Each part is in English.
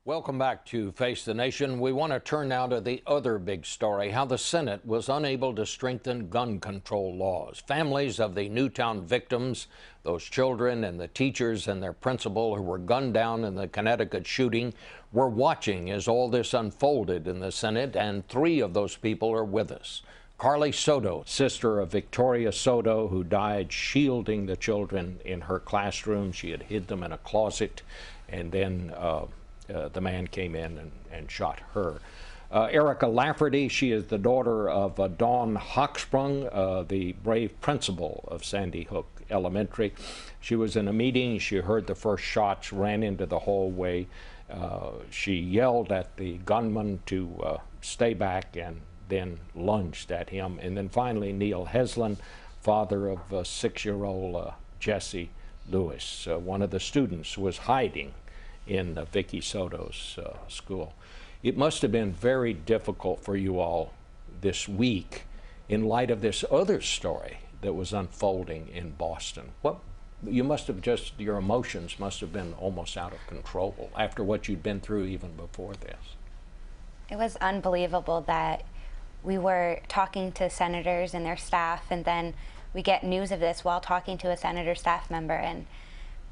Welcome back to Face the Nation. We want to turn now to the other big story, how the Senate was unable to strengthen gun control laws. Families of the Newtown victims, those children and the teachers and their principal who were gunned down in the Connecticut shooting, were watching as all this unfolded in the Senate, and 3 of those people are with us. Carly Soto, sister of Victoria Soto, who died shielding the children in her classroom. She had hid them in a closet, and then the man came in and shot her. Erica Lafferty, she is the daughter of Dawn Hochsprung, the brave principal of Sandy Hook Elementary. She was in a meeting. She heard the first shots, ran into the hallway. She yelled at the gunman to stay back and then lunged at him. And then finally, Neil Heslin, father of 6-year-old Jesse Lewis, one of the students, was hiding in Vicky Soto's school. It must have been very difficult for you all this week in light of this other story that was unfolding in Boston. You must have your emotions must have been almost out of control after what you'd been through even before this. It was unbelievable that we were talking to senators and their staff, and then we get news of this while talking to a senator staff member and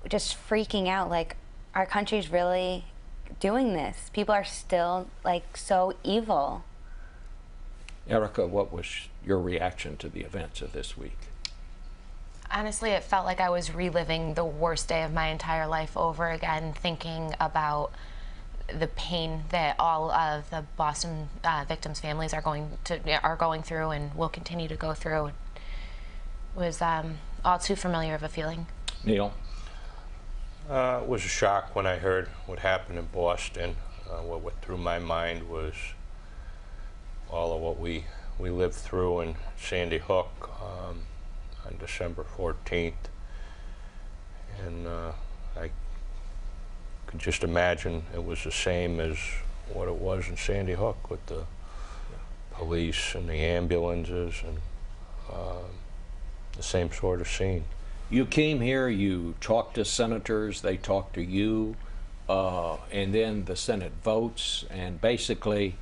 just freaking out, like, our country's really doing this. People are still, like, so evil. Erica, what was your reaction to the events of this week? Honestly, it felt like I was reliving the worst day of my entire life over again, thinking about the pain that all of the Boston victims' families are going through and will continue to go through. It was all too familiar of a feeling. Neil? It was a shock when I heard what happened in Boston. What went through my mind was all of what we lived through in Sandy Hook on December 14th. And I could just imagine it was the same as what it was in Sandy Hook with the police and the ambulances and the same sort of scene. You came here, you talked to senators, they talked to you, and then the Senate votes, and basically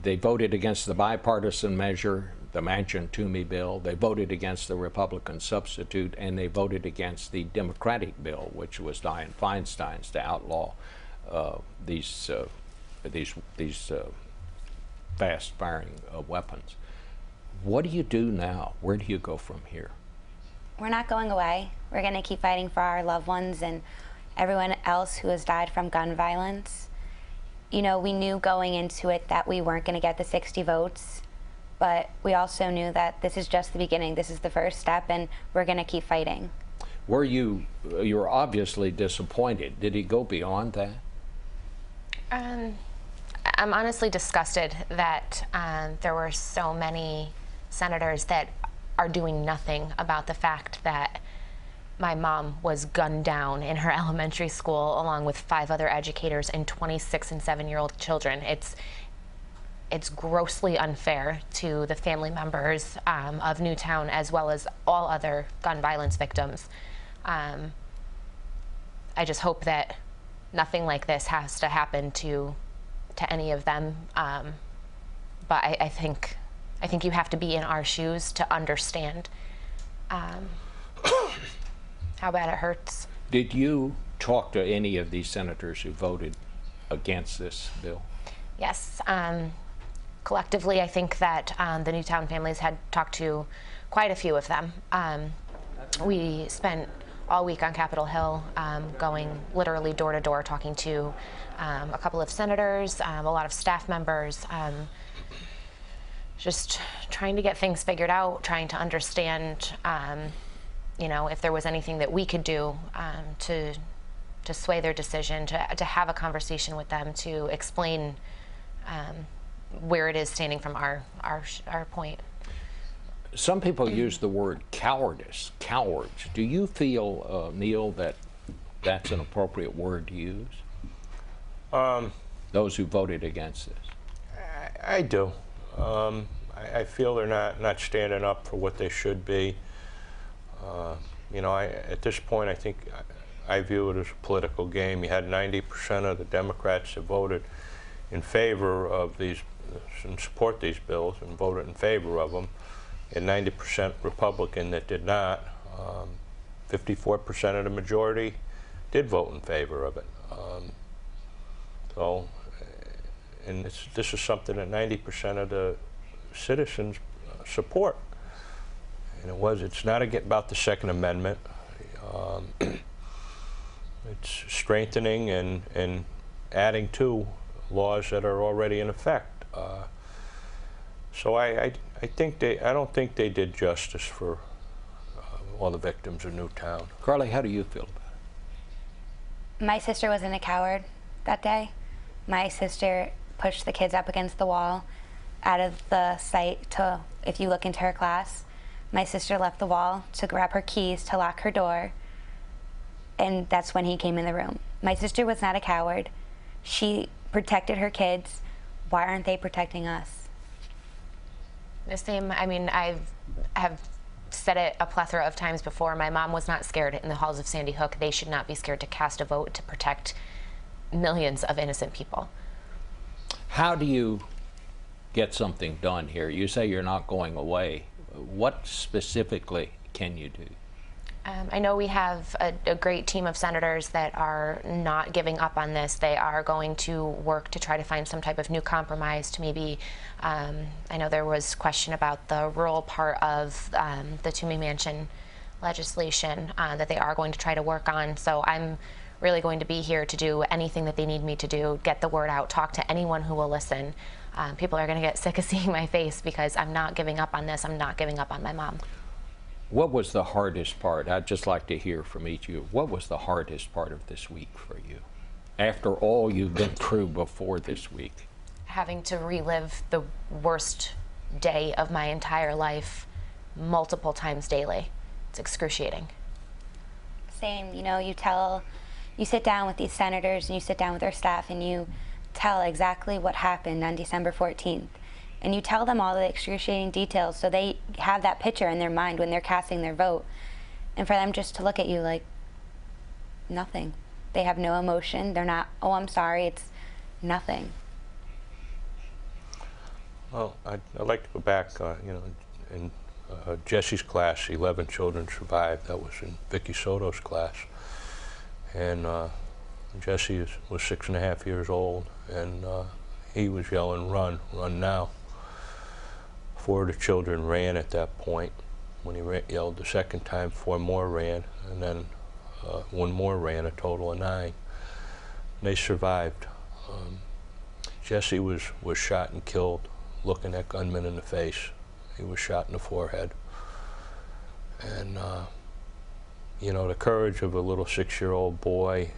they voted against the bipartisan measure, the Manchin-Toomey bill. They voted against the Republican substitute, and they voted against the Democratic bill, which was Dianne Feinstein's, to outlaw these fast-firing weapons. What do you do now? Where do you go from here? We're not going away. We're going to keep fighting for our loved ones and everyone else who has died from gun violence. You know, we knew going into it that we weren't going to get the 60 votes, but we also knew that this is just the beginning. This is the first step, and we're going to keep fighting. You were obviously disappointed. Did he go beyond that? I'm honestly disgusted that there were so many senators that are doing nothing about the fact that my mom was gunned down in her elementary school along with 5 other educators and 26 and 7-year-old children. It's grossly unfair to the family members of Newtown as well as all other gun violence victims. I just hope that nothing like this has to happen to any of them. But I think you have to be in our shoes to understand how bad it hurts. Did you talk to any of these senators who voted against this bill? Yes. Collectively, I think that the Newtown families had talked to quite a few of them. We spent all week on Capitol Hill going literally door to door, talking to a couple of senators, a lot of staff members, just trying to get things figured out, trying to understand, you know, if there was anything that we could do to sway their decision, to have a conversation with them, to explain where it is standing from our point. Some people use the word cowardice, cowards. Do you feel, Neil, that that's an appropriate word to use? Those who voted against this. I do. I feel they're not standing up for what they should be. You know, at this point, I think I view it as a political game. You had 90% of the Democrats that voted in favor of these and support these bills and voted in favor of them, and 90% Republican that did not. 54% of the majority did vote in favor of it. And this is something that 90% of the citizens support. And it's not about the Second Amendment. It's strengthening and adding to laws that are already in effect. So I don't think they did justice for all the victims of Newtown. Carly, how do you feel about it? My sister wasn't a coward that day. My sister pushed the kids up against the wall out of the sight to, if you look into her class, my sister left the wall to grab her keys to lock her door, and that's when he came in the room. My sister was not a coward. She protected her kids. Why aren't they protecting us? The same, I mean, I have said it a plethora of times before. My mom was not scared in the halls of Sandy Hook. They should not be scared to cast a vote to protect millions of innocent people. How do you get something done here? You say you're not going away. What specifically can you do? I know we have a great team of senators that are not giving up on this. They are going to work to try to find some type of new compromise to maybe, I know there was question about the rural part of the Toomey Mansion legislation that they are going to try to work on. So I'm really going to be here to do anything that they need me to do, get the word out, talk to anyone who will listen. People are going to get sick of seeing my face because I'm not giving up on this. I'm not giving up on my mom. What was the hardest part? I'd just like to hear from each of you. What was the hardest part of this week for you? After all you've been through before this week. Having to relive the worst day of my entire life multiple times daily. It's excruciating. Same, you know, you sit down with these senators and you sit down with their staff and you tell exactly what happened on December 14th. And you tell them all the excruciating details so they have that picture in their mind when they're casting their vote. And for them just to look at you like nothing. They have no emotion. They're not, oh, I'm sorry. It's nothing. Well, I'd like to go back, in Jesse's class, 11 children survived. That was in Vicky Soto's class. And Jesse was 6.5 years old, and he was yelling, "Run, run now." 4 of the children ran at that point. When he yelled the second time, 4 more ran, and then 1 more ran, a total of 9. They survived. Jesse was shot and killed looking at gunmen in the face. He was shot in the forehead. And the courage of a little 6-year-old boy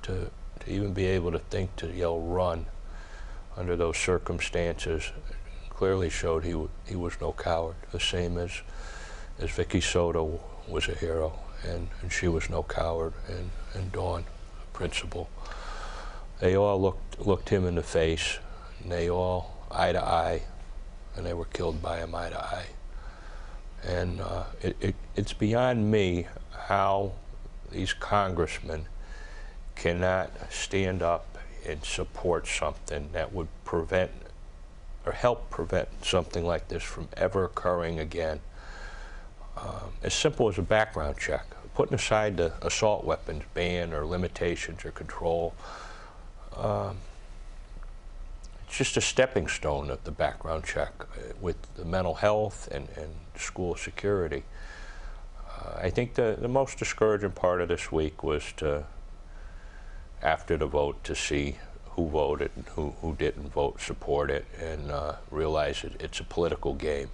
to even be able to think to yell "run" under those circumstances clearly showed he was no coward. The same as Vicky Soto was a hero, and she was no coward, and Dawn, principal. They all looked him in the face, and they all eye to eye, and they were killed by him eye to eye. And it's beyond me how these congressmen cannot stand up and support something that would prevent or help prevent something like this from ever occurring again. As simple as a background check, putting aside the assault weapons ban or limitations or control, it's just a stepping stone of the background check with the mental health and school security. I think the most discouraging part of this week was after the vote, to see who voted and who didn't vote, support it, and realize it's a political game.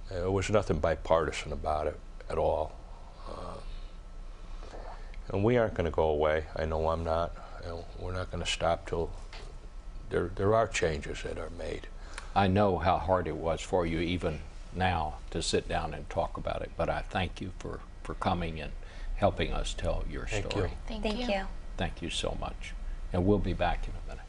There was nothing bipartisan about it at all. And we aren't going to go away. I know I'm not. We're not going to stop till there are changes that are made. I know how hard it was for you even now to sit down and talk about it, but I thank you for coming and helping us tell your story. Thank you. Thank you. Thank you so much. And we'll be back in a minute.